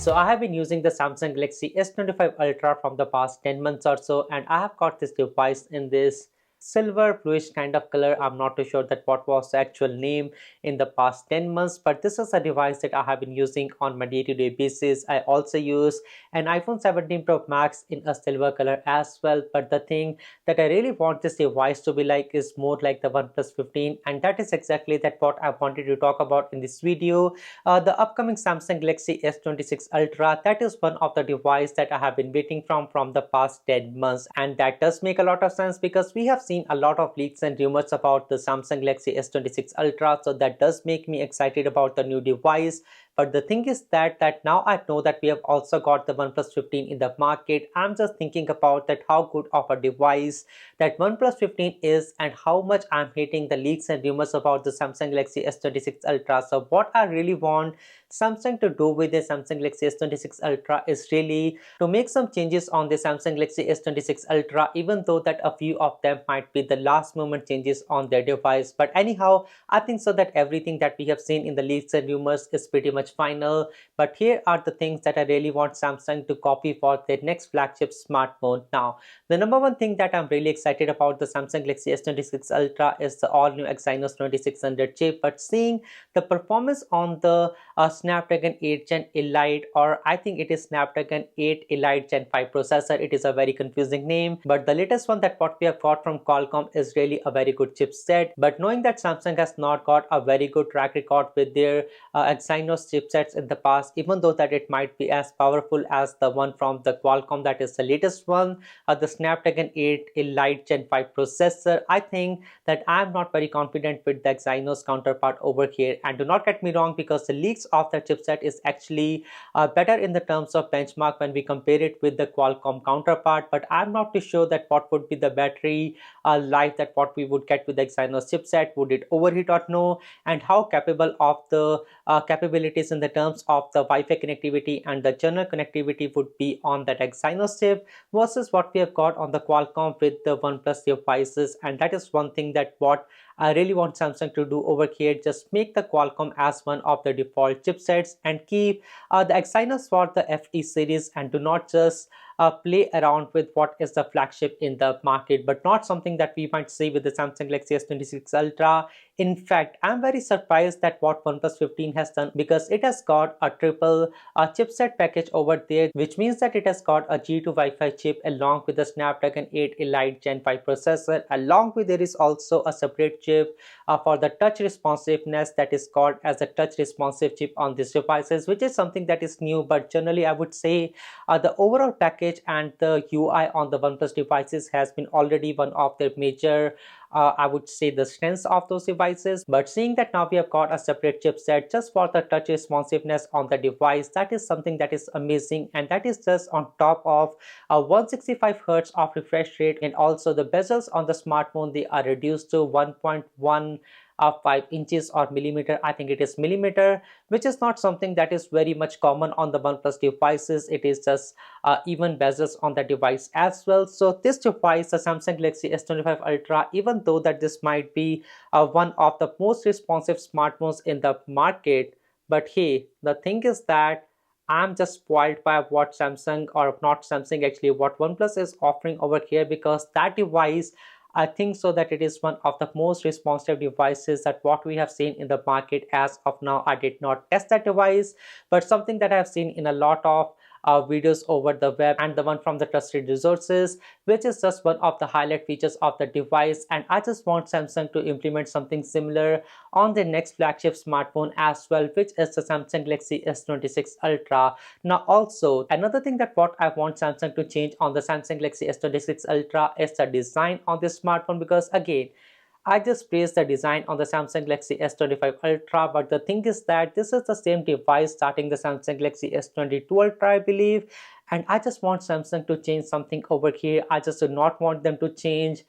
So I have been using the Samsung Galaxy S25 Ultra from the past 10 months or so, and I have got this device in this silver bluish kind of color. I'm not too sure that what was the actual name in the past 10 months, but this is a device that I have been using on my day-to-day basis. I also use an iPhone 17 Pro Max in a silver color as well, but the thing that I really want this device to be like is more like the OnePlus 15, and that is exactly that what I wanted to talk about in this video. The upcoming Samsung Galaxy S26 Ultra, that is one of the device that I have been waiting from the past 10 months, and that does make a lot of sense because we have seen a lot of leaks and rumors about the Samsung Galaxy S26 Ultra, so that does make me excited about the new device. But the thing is that now I know that we have also got the OnePlus 15 in the market. I'm just thinking about that how good of a device that OnePlus 15 is and how much I'm hating the leaks and rumors about the Samsung Galaxy S26 Ultra. So what I really want Samsung to do with the Samsung Galaxy S26 Ultra is really to make some changes on the Samsung Galaxy S26 Ultra, even though that a few of them might be the last moment changes on their device. But anyhow, I think so that everything that we have seen in the leaks and rumors is pretty much final. But here are the things that I really want Samsung to copy for their next flagship smartphone. Now, the number one thing that I'm really excited about the Samsung Galaxy S26 Ultra is the all new Exynos 2600 chip. But seeing the performance on the Snapdragon 8 Gen Elite, or I think it is Snapdragon 8 Elite Gen 5 processor, it is a very confusing name. But the latest one that what we have got from Qualcomm is really a very good chipset. But knowing that Samsung has not got a very good track record with their Exynos chipsets in the past, even though that it might be as powerful as the one from the Qualcomm that is the latest one, the Snapdragon 8 Elite Gen 5 processor, I think that I'm not very confident with the Exynos counterpart over here. And do not get me wrong, because the leaks of the chipset is actually better in the terms of benchmark when we compare it with the Qualcomm counterpart, but I'm not too sure that what would be the battery life that what we would get with the Exynos chipset. Would it overheat or no, and how capable of the capabilities in the terms of the Wi-Fi connectivity and the general connectivity would be on that Exynos chip versus what we have got on the Qualcomm with the OnePlus devices. And that is one thing that what I really want Samsung to do over here. Just make the Qualcomm as one of the default chipsets and keep the Exynos for the FE series, and do not just play around with what is the flagship in the market, but not something that we might see with the Samsung Galaxy S26 Ultra. In fact, I'm very surprised that what OnePlus 15 has done, because it has got a triple chipset package over there, which means that it has got a G2 Wi-Fi chip along with the Snapdragon 8 Elite Gen 5 processor. Along with there is also a separate chip for the touch responsiveness that is called as a touch responsive chip on these devices, which is something that is new. But generally, I would say the overall package and the UI on the OnePlus devices has been already one of their major I would say the strengths of those devices. But seeing that now we have got a separate chipset just for the touch responsiveness on the device, that is something that is amazing, and that is just on top of 165 Hz of refresh rate. And also the bezels on the smartphone, they are reduced to 1.1 5 inches or millimeter. I think it is millimeter, which is not something that is very much common on the OnePlus devices. It is just even bezels on the device as well. So this device, the Samsung Galaxy S25 Ultra, even though that this might be one of the most responsive smartphones in the market, but hey, the thing is that I'm just spoiled by what Samsung, or not Samsung actually, what OnePlus is offering over here, because that device, I think so that it is one of the most responsive devices that what we have seen in the market as of now. I did not test that device, but something that I have seen in a lot of videos over the web, and the one from the trusted resources, which is just one of the highlight features of the device. And I just want Samsung to implement something similar on the next flagship smartphone as well, which is the Samsung Galaxy S26 Ultra. Now also another thing that what I want Samsung to change on the Samsung Galaxy S26 Ultra is the design on this smartphone, because again, I just praised the design on the Samsung Galaxy S25 Ultra, but the thing is that this is the same device starting the Samsung Galaxy S22 Ultra, I believe, and I just want Samsung to change something over here. I just do not want them to change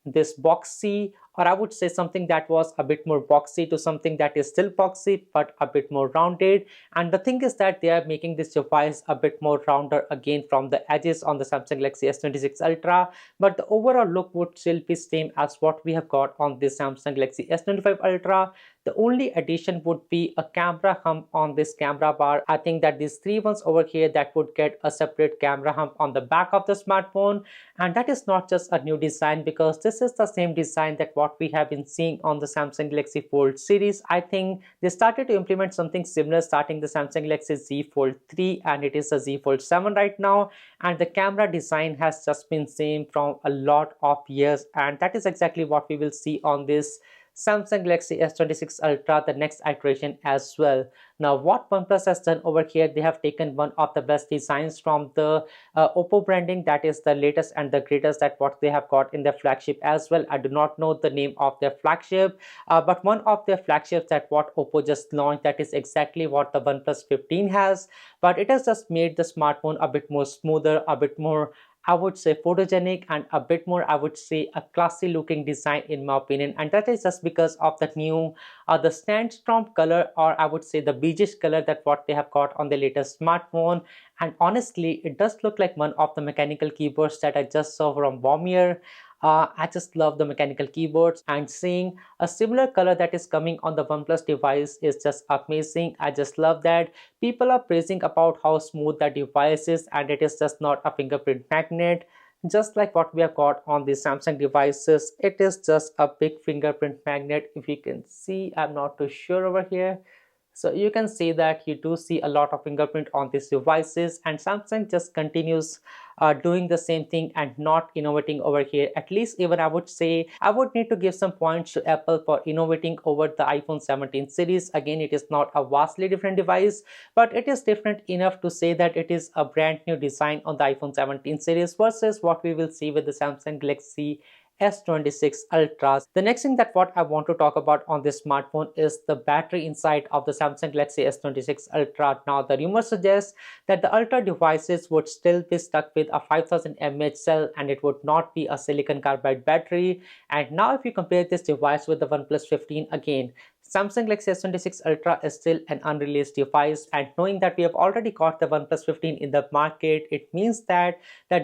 this boxy, or I would say something that was a bit more boxy to something that is still boxy but a bit more rounded. And the thing is that they are making this device a bit more rounder again from the edges on the Samsung Galaxy S26 Ultra, but the overall look would still be same as what we have got on the Samsung Galaxy S25 Ultra. The only addition would be a camera hump on this camera bar. I think that these three ones over here that would get a separate camera hump on the back of the smartphone, and that is not just a new design because this is the same design that what we have been seeing on the Samsung Galaxy Fold series. I think they started to implement something similar starting the Samsung Galaxy Z Fold 3, and it is a Z Fold 7 right now, and the camera design has just been same from a lot of years, and that is exactly what we will see on this Samsung Galaxy S26 Ultra, the next iteration as well. Now, what OnePlus has done over here, they have taken one of the best designs from the Oppo branding, that is the latest and the greatest that what they have got in their flagship as well. I do not know the name of their flagship, but one of their flagships that what Oppo just launched, that is exactly what the OnePlus 15 has, but it has just made the smartphone a bit more smoother, a bit more, I would say, photogenic, and a bit more, I would say, a classy looking design in my opinion, and that is just because of the new the sandstorm color, or I would say the beigeish color that what they have got on the latest smartphone. And honestly, it does look like one of the mechanical keyboards that I just saw from Vomir. I just love the mechanical keyboards, and seeing a similar color that is coming on the OnePlus device is just amazing. I just love that. People are praising about how smooth the device is, and it is just not a fingerprint magnet. Just like what we have got on the Samsung devices, it is just a big fingerprint magnet. If you can see, I'm not too sure over here. So you can see that you do see a lot of fingerprint on these devices, and Samsung just continues doing the same thing and not innovating over here. At least even I would say I would need to give some points to Apple for innovating over the iPhone 17 series. Again, it is not a vastly different device, but it is different enough to say that it is a brand new design on the iPhone 17 series versus what we will see with the Samsung Galaxy S26 Ultras. The next thing that what I want to talk about on this smartphone is the battery inside of the Samsung Galaxy S26 Ultra. Now, the rumor suggests that the Ultra devices would still be stuck with a 5000 mAh cell, and it would not be a silicon carbide battery. And now if you compare this device with the OnePlus 15, again, Samsung Galaxy S26 Ultra is still an unreleased device, and knowing that we have already got the OnePlus 15 in the market, it means that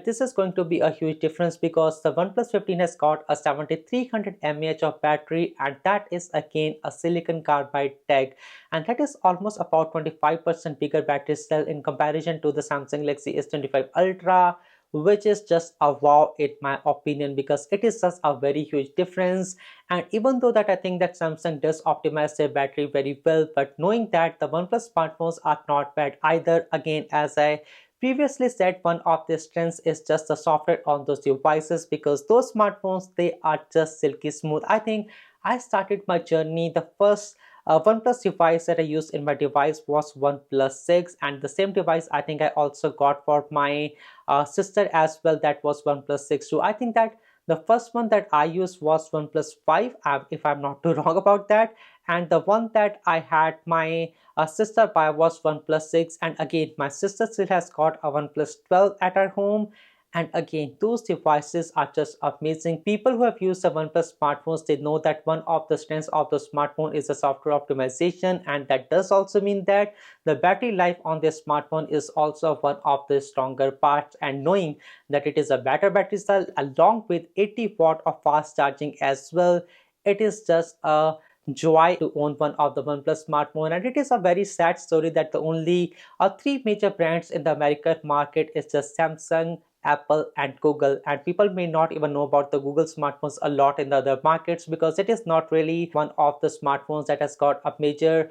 this is going to be a huge difference because the OnePlus 15 has got a 7300 mAh of battery, and that is again a silicon carbide tech, and that is almost about 25% bigger battery cell in comparison to the Samsung Galaxy S25 Ultra, which is just a wow in my opinion because it is just a very huge difference. And even though that I think that Samsung does optimize their battery very well, but knowing that the OnePlus smartphones are not bad either, again, as I previously said, one of the strengths is just the software on those devices because those smartphones, they are just silky smooth. I think I started my journey, the first OnePlus device that I used in my device was OnePlus 6, and the same device I think I also got for my sister as well, that was OnePlus 6 too. I think that the first one that I used was OnePlus 5, if I'm not too wrong about that, and the one that I had my sister buy was OnePlus 6, and again my sister still has got a OnePlus 12 at her home. And again, those devices are just amazing. People who have used the OnePlus smartphones, they know that one of the strengths of the smartphone is the software optimization, and that does also mean that the battery life on this smartphone is also one of the stronger parts. And knowing that it is a better battery cell along with 80 watt of fast charging as well, it is just a joy to own one of the OnePlus smartphone. And it is a very sad story that the only three major brands in the American market is just Samsung, Apple, and Google, and people may not even know about the Google smartphones a lot in the other markets because it is not really one of the smartphones that has got a major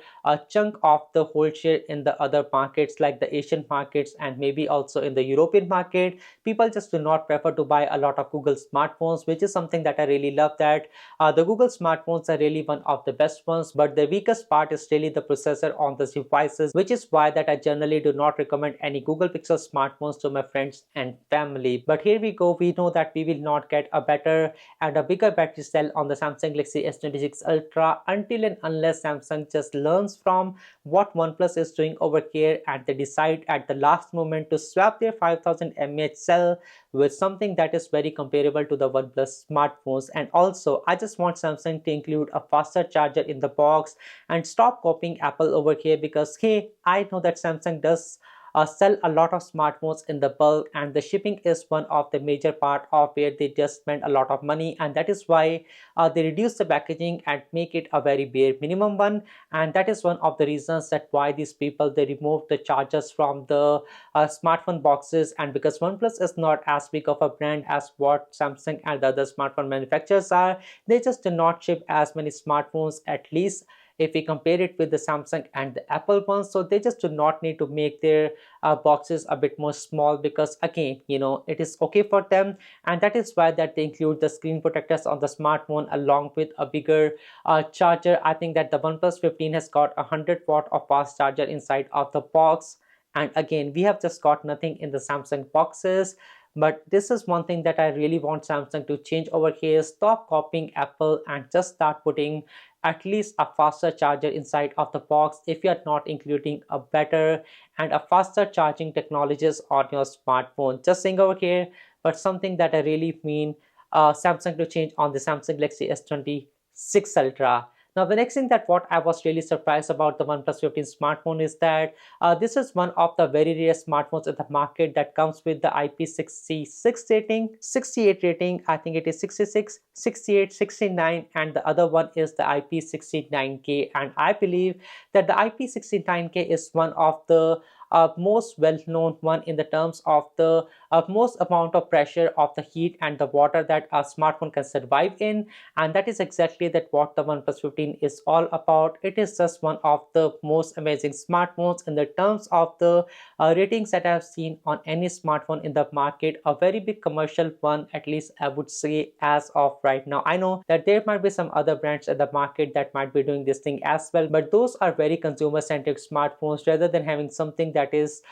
chunk of the whole share in the other markets like the Asian markets and maybe also in the European market. People just do not prefer to buy a lot of Google smartphones, which is something that I really love, that the Google smartphones are really one of the best ones, but the weakest part is really the processor on the devices, which is why that I generally do not recommend any Google Pixel smartphones to my friends and family. But here we go, we know that we will not get a better and a bigger battery cell on the Samsung Galaxy S26 Ultra until and unless Samsung just learns from what OnePlus is doing over here and they decide at the last moment to swap their 5000 mAh cell with something that is very comparable to the OnePlus smartphones. And also, I just want Samsung to include a faster charger in the box and stop copying Apple over here because hey, I know that Samsung does sell a lot of smartphones in the bulk, and the shipping is one of the major part of where they just spend a lot of money, and that is why they reduce the packaging and make it a very bare minimum one. And that is one of the reasons that why these people they remove the chargers from the smartphone boxes. And because OnePlus is not as big of a brand as what Samsung and the other smartphone manufacturers are, they just do not ship as many smartphones, at least if we compare it with the Samsung and the Apple ones. So they just do not need to make their boxes a bit more small, because again, it is okay for them. And that is why that they include the screen protectors on the smartphone along with a bigger charger. I think that the OnePlus 15 has got a 100 watt of fast charger inside of the box. And again, we have just got nothing in the Samsung boxes. But this is one thing that I really want Samsung to change over here. Stop copying Apple and just start putting at least a faster charger inside of the box if you are not including a better and a faster charging technologies on your smartphone. Just saying over here, but something that I really mean Samsung to change on the Samsung Galaxy S26 Ultra. Now, the next thing that what I was really surprised about the OnePlus 15 smartphone is that this is one of the very rare smartphones in the market that comes with the IP66 rating, 68 rating, I think it is 66, 68, 69, and the other one is the IP69K. And I believe that the IP69K is one of the most well-known one in the terms of the most amount of pressure of the heat and the water that a smartphone can survive in. And that is exactly that what the OnePlus 15 is all about. It is just one of the most amazing smartphones in the terms of the ratings that I have seen on any smartphone in the market. A very big commercial one, at least I would say, as of right now. I know that there might be some other brands in the market that might be doing this thing as well, but those are very consumer-centric smartphones rather than having something that is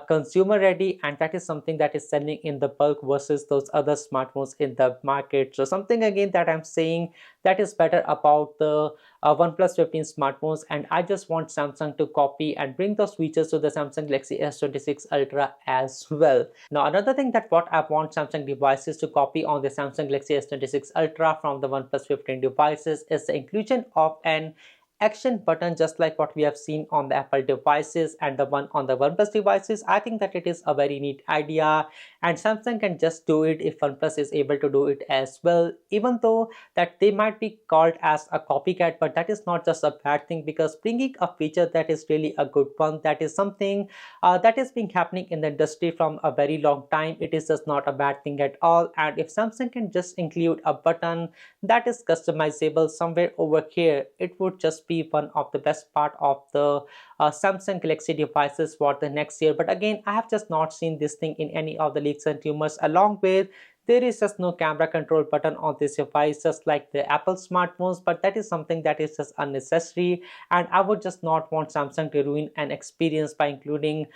consumer ready, and that is something that is selling in the bulk versus those other smartphones in the market. So something again that I'm saying that is better about the OnePlus 15 smartphones, and I just want Samsung to copy and bring those features to the Samsung Galaxy S26 Ultra as well. Now, another thing that what I want Samsung devices to copy on the Samsung Galaxy S26 Ultra from the OnePlus 15 devices is the inclusion of an action button, just like what we have seen on the Apple devices and the one on the OnePlus devices. I think that it is a very neat idea, and Samsung can just do it if OnePlus is able to do it as well, even though that they might be called as a copycat. But that is not just a bad thing, because bringing a feature that is really a good one, that is something that has been happening in the industry from a very long time. It is just not a bad thing at all. And if Samsung can just include a button that is customizable somewhere over here, it would just be one of the best part of the Samsung Galaxy devices for the next year. But again, I have just not seen this thing in any of the leaks and rumors. Along with, there is just no camera control button on this device, just like the Apple smartphones, but that is something that is just unnecessary, and I would just not want Samsung to ruin an experience by including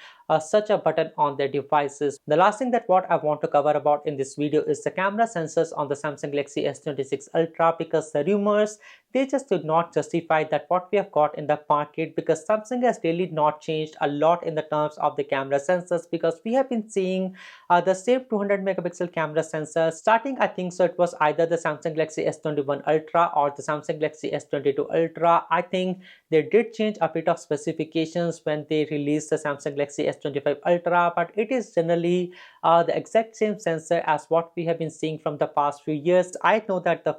such a button on their devices. The last thing that what I want to cover about in this video is the camera sensors on the Samsung Galaxy S26 Ultra, because the rumors, they just did not justify that what we have got in the market, because Samsung has really not changed a lot in the terms of the camera sensors, because we have been seeing the same 200 megapixel camera sensor starting, I think so it was either the Samsung Galaxy S21 Ultra or the Samsung Galaxy S22 Ultra. I think they did change a bit of specifications when they released the Samsung Galaxy S25 Ultra, but it is generally the exact same sensor as what we have been seeing from the past few years. I know that the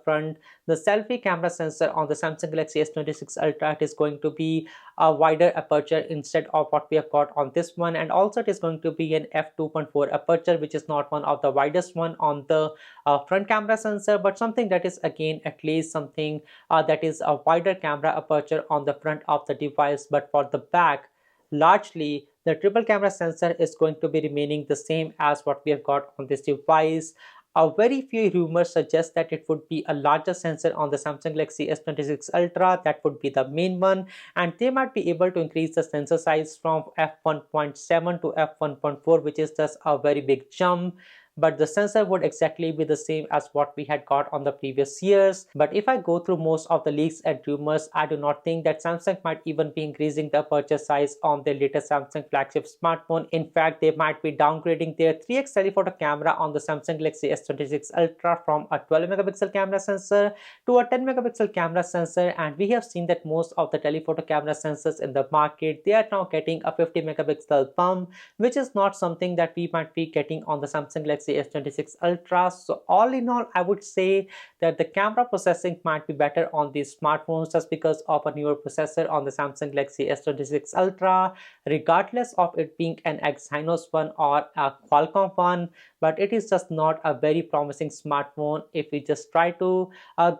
selfie camera sensor on the Samsung Galaxy S26 Ultra is going to be a wider aperture instead of what we have got on this one, and also it is going to be an f2.4 aperture, which is not one of the widest one on the front camera sensor, but something that is again at least something that is a wider camera aperture on the front of the device. But for the back, largely the triple camera sensor is going to be remaining the same as what we have got on this device. A very few rumors suggest that it would be a larger sensor on the Samsung Galaxy S26 Ultra. That would be the main one, and they might be able to increase the sensor size from f1.7 to f1.4, which is just a very big jump. but the sensor would exactly be the same as what we had got on the previous years. But if I go through most of the leaks and rumors, I do not think that Samsung might even be increasing the purchase size on their latest Samsung flagship smartphone. In fact, they might be downgrading their 3x telephoto camera on the Samsung Galaxy S26 Ultra from a 12 megapixel camera sensor to a 10 megapixel camera sensor, and we have seen that most of the telephoto camera sensors in the market, they are now getting a 50 megapixel bump, which is not something that we might be getting on the Samsung Galaxy S26 Ultra. So all in all, I would say that the camera processing might be better on these smartphones just because of a newer processor on the Samsung Galaxy S26 Ultra, regardless of it being an Exynos one or a Qualcomm one. But it is just not a very promising smartphone if we just try to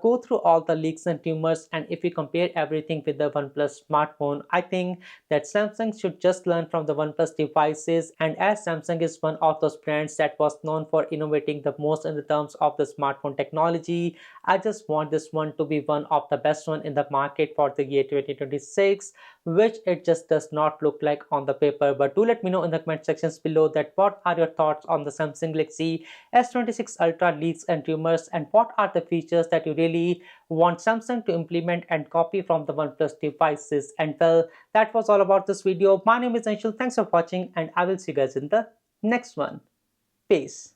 go through all the leaks and rumors, and if we compare everything with the OnePlus smartphone. I think that Samsung should just learn from the OnePlus devices, and as Samsung is one of those brands that was known for innovating the most in the terms of the smartphone technology, I just want this one to be one of the best one in the market for the year 2026, which it just does not look like on the paper. But do let me know in the comment sections below that what are your thoughts on the Samsung Galaxy S26 Ultra leaks and rumors, and what are the features that you really want Samsung to implement and copy from the OnePlus devices. And well, that was all about this video. My name is Anshul. Thanks for watching, and I will see you guys in the next one. Peace.